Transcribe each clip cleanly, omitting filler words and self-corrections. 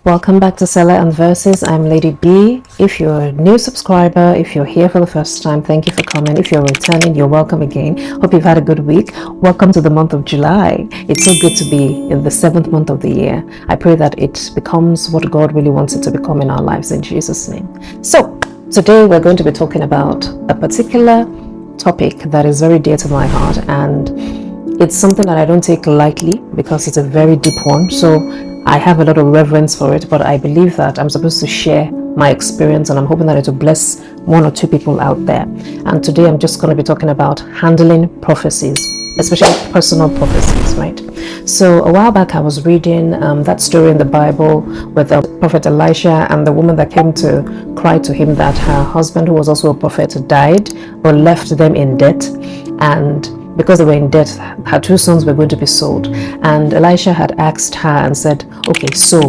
Welcome back to Seller and Verses. I'm Lady B. If you're a new subscriber, if you're here for the first time, thank you for coming. If you're returning, you're welcome again. Hope you've had a good week. Welcome to the month of July. It's so good to be in the 7th month of the year. I pray that it becomes what God really wants it to become in our lives in Jesus' name. So, today we're going to be talking about a particular topic that is very dear to my heart, and it's something that I don't take lightly because it's a very deep one. So I have a lot of reverence for it, but I believe that I'm supposed to share my experience, and I'm hoping that it will bless one or two people out there. And today I'm just going to be talking about handling prophecies, especially personal prophecies, right? So a while back I was reading that story in the Bible with the prophet Elisha and the woman that came to cry to him that her husband, who was also a prophet, died or left them in debt, and because they were in debt, her two sons were going to be sold. And Elisha had asked her and said, okay, so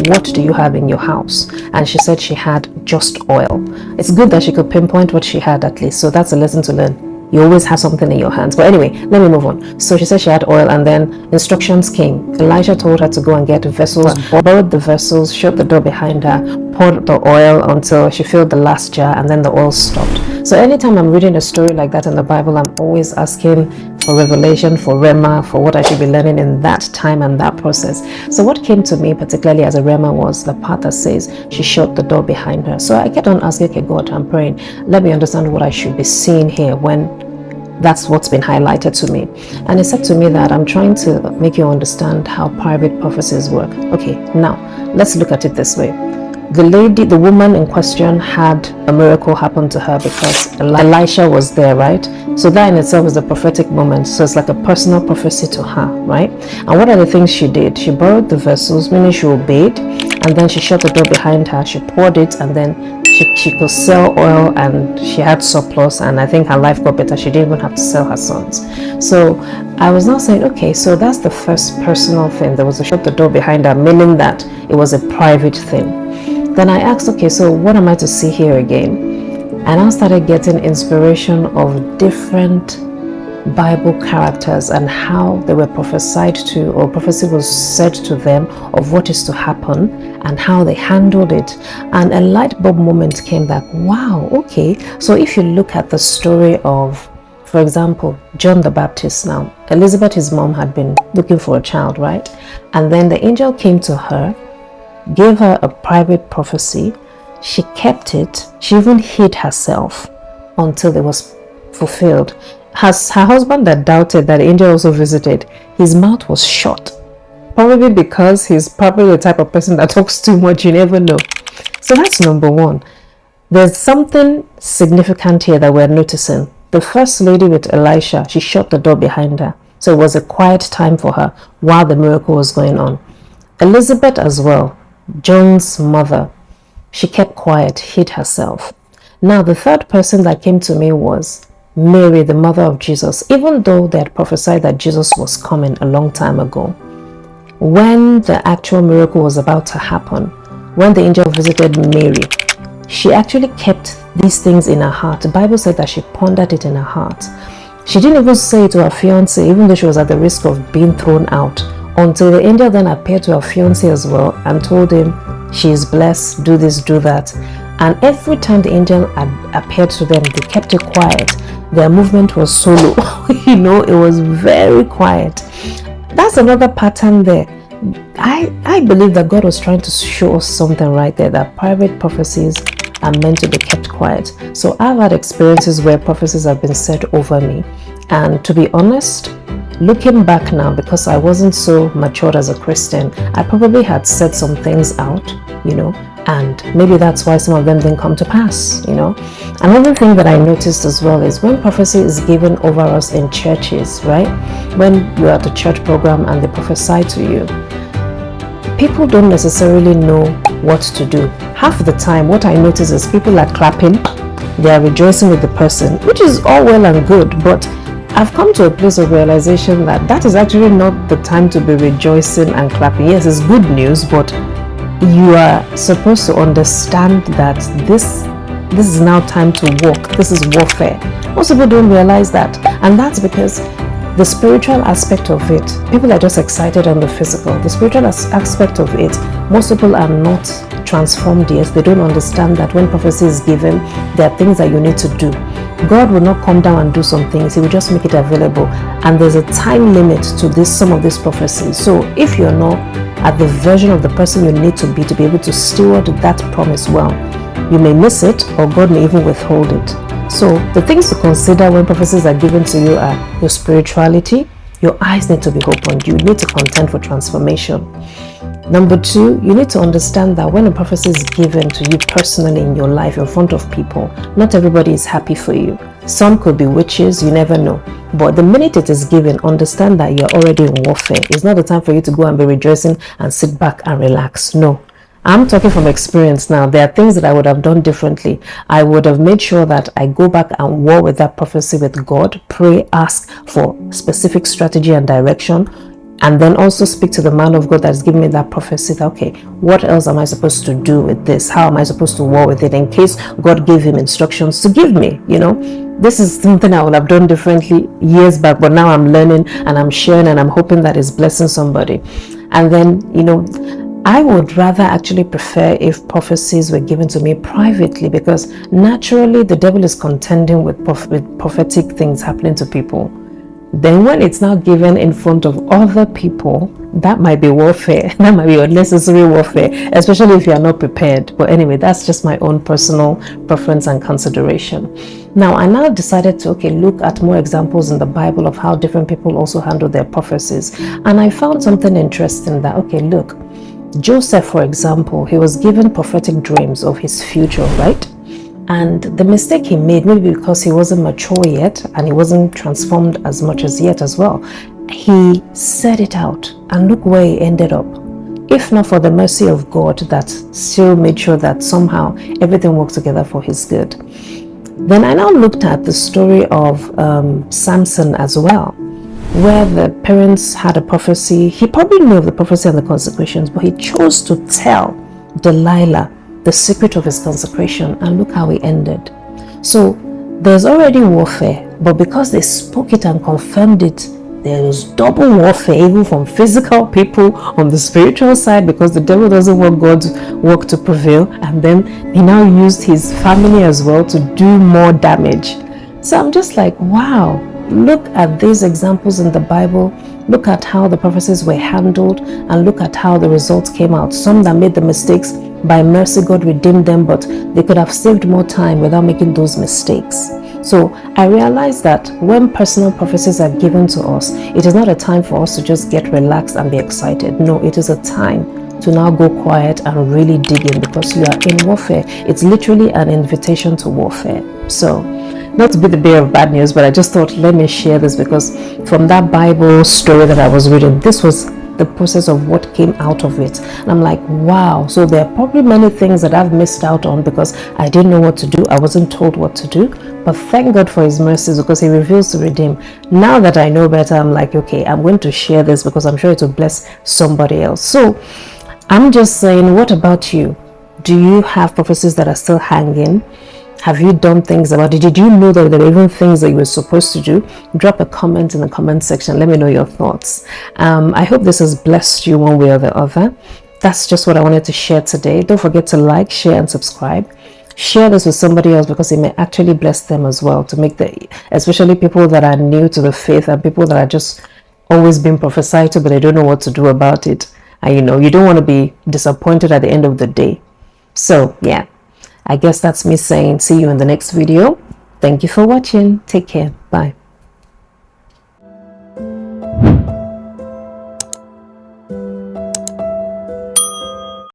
what do you have in your house? And she said she had just oil. It's good that she could pinpoint what she had at least. So that's a lesson to learn. You always have something in your hands. But anyway, let me move on. So she said she had oil, and then instructions came. Elisha told her to go and get vessels, borrowed the vessels, shut the door behind her, poured the oil until she filled the last jar, and then the oil stopped. So anytime I'm reading a story like that in the Bible, I'm always asking for revelation, for rhema, for what I should be learning in that time and that process. So what came to me particularly as a rhema was the part that says she shut the door behind her. So I kept on asking, okay, God, I'm praying, let me understand what I should be seeing here when that's what's been highlighted to me. And it said to me that I'm trying to make you understand how private prophecies work. Okay, now let's look at it this way. The woman in question had a miracle happen to her because Elisha was there, right? So that in itself is a prophetic moment. So it's like a personal prophecy to her, right? And what are the things she did? She borrowed the vessels, meaning she obeyed, and then she shut the door behind her. She poured it, and then she could sell oil, and she had surplus, and I think her life got better. She didn't even have to sell her sons. So I was now saying, okay, so that's the first personal thing. There was a shut the door behind her, meaning that it was a private thing. Then I asked, okay, so what am I to see here again? And I started getting inspiration of different Bible characters and how they were prophesied to, or prophecy was said to them of what is to happen and how they handled it. And a light bulb moment came back. Wow, okay. So if you look at the story of, for example, John the Baptist now, Elizabeth, his mom, had been looking for a child, right? And then the angel came to her, gave her a private prophecy. She kept it. She even hid herself until it was fulfilled. Her husband that doubted that the angel also visited, his mouth was shut. Probably because he's probably the type of person that talks too much, you never know. So that's number one. There's something significant here that we're noticing. The first lady with Elisha, she shut the door behind her. So it was a quiet time for her while the miracle was going on. Elizabeth as well, John's mother, she kept quiet, hid herself. Now the third person that came to me was Mary, the mother of Jesus. Even though they had prophesied that Jesus was coming a long time ago, when the actual miracle was about to happen, when the angel visited Mary, she actually kept these things in her heart. The Bible said that she pondered it in her heart. She didn't even say it to her fiancé, even though she was at the risk of being thrown out, until the angel then appeared to her fiancé as well and told him, she is blessed, do this, do that. And every time the angel had appeared to them, they kept it quiet. Their movement was solo. It was very quiet. That's another pattern there. I believe that God was trying to show us something right there, that private prophecies are meant to be kept quiet. So I've had experiences where prophecies have been said over me. And to be honest, looking back now, because I wasn't so matured as a Christian, I probably had said some things out, and maybe that's why some of them didn't come to pass, Another thing that I noticed as well is when prophecy is given over us in churches, right? When you're at a church program and they prophesy to you, people don't necessarily know what to do. Half the time, what I notice is people are clapping, they are rejoicing with the person, which is all well and good, but I've come to a place of realization that is actually not the time to be rejoicing and clapping. Yes, it's good news, but you are supposed to understand that this is now time to walk. This is warfare. Most people don't realize that, and that's because The spiritual aspect of it, people are just excited on the physical. The spiritual aspect of it, most people are not transformed yet. They don't understand that when prophecy is given, there are things that you need to do. God will not come down and do some things. He will just make it available. And there's a time limit to some of these prophecies. So if you're not at the version of the person you need to be able to steward that promise well, you may miss it, or God may even withhold it. So the things to consider when prophecies are given to you are your spirituality. Your eyes need to be opened. You need to contend for transformation. Number two, you need to understand that when a prophecy is given to you personally in your life, in front of people, not everybody is happy for you. Some could be witches, you never know. But the minute it is given, understand that you're already in warfare. It's not the time for you to go and be rejoicing and sit back and relax. No. I'm talking from experience now. There are things that I would have done differently. I would have made sure that I go back and war with that prophecy with God, pray, ask for specific strategy and direction, and then also speak to the man of God that's giving me that prophecy. That, okay, what else am I supposed to do with this? How am I supposed to war with it in case God gave him instructions to give me, This is something I would have done differently years back, but now I'm learning and I'm sharing and I'm hoping that it's blessing somebody. And then, I would rather actually prefer if prophecies were given to me privately, because naturally the devil is contending with prophetic things happening to people. Then when it's now given in front of other people, that might be warfare. That might be unnecessary warfare, especially if you are not prepared. But anyway, that's just my own personal preference and consideration. Now, I now decided to look at more examples in the Bible of how different people also handle their prophecies. And I found something interesting that, look, Joseph, for example, he was given prophetic dreams of his future, right? And the mistake he made, maybe because he wasn't mature yet and he wasn't transformed as much as yet as well, he said it out, and look where he ended up. If not for the mercy of God that still made sure that somehow everything worked together for his good. Then I now looked at the story of Samson as well, where the parents had a prophecy. He probably knew of the prophecy and the consecrations, but he chose to tell Delilah the secret of his consecration, and look how he ended. So there's already warfare, but because they spoke it and confirmed it, there is double warfare, even from physical people on the spiritual side, because the devil doesn't want God's work to prevail, and then he now used his family as well to do more damage. So I'm just like, wow, look at these examples in the Bible. Look at how the prophecies were handled, and look at how the results came out. Some that made the mistakes, by mercy God redeemed them, but they could have saved more time without making those mistakes. So I realized that when personal prophecies are given to us, it is not a time for us to just get relaxed and be excited. No, it is a time to now go quiet and really dig in, because you are in warfare. It's literally an invitation to warfare. So, not to be the bearer of bad news, but I just thought, let me share this, because from that Bible story that I was reading, this was the process of what came out of it. And I'm like, wow. So there are probably many things that I've missed out on because I didn't know what to do. I wasn't told what to do. But thank God for his mercies, because he reveals to redeem. Now that I know better, I'm like, okay, I'm going to share this because I'm sure it will bless somebody else. So I'm just saying, what about you? Do you have prophecies that are still hanging? Have you done things about it? Did you know that there were even things that you were supposed to do? Drop a comment in the comment section. Let me know your thoughts. I hope this has blessed you one way or the other. That's just what I wanted to share today. Don't forget to like, share, and subscribe. Share this with somebody else, because it may actually bless them as well, to make especially people that are new to the faith and people that are just always being prophesied to, but they don't know what to do about it. And you don't want to be disappointed at the end of the day. So yeah. I guess that's me saying see you in the next video. Thank you for watching. Take care. Bye.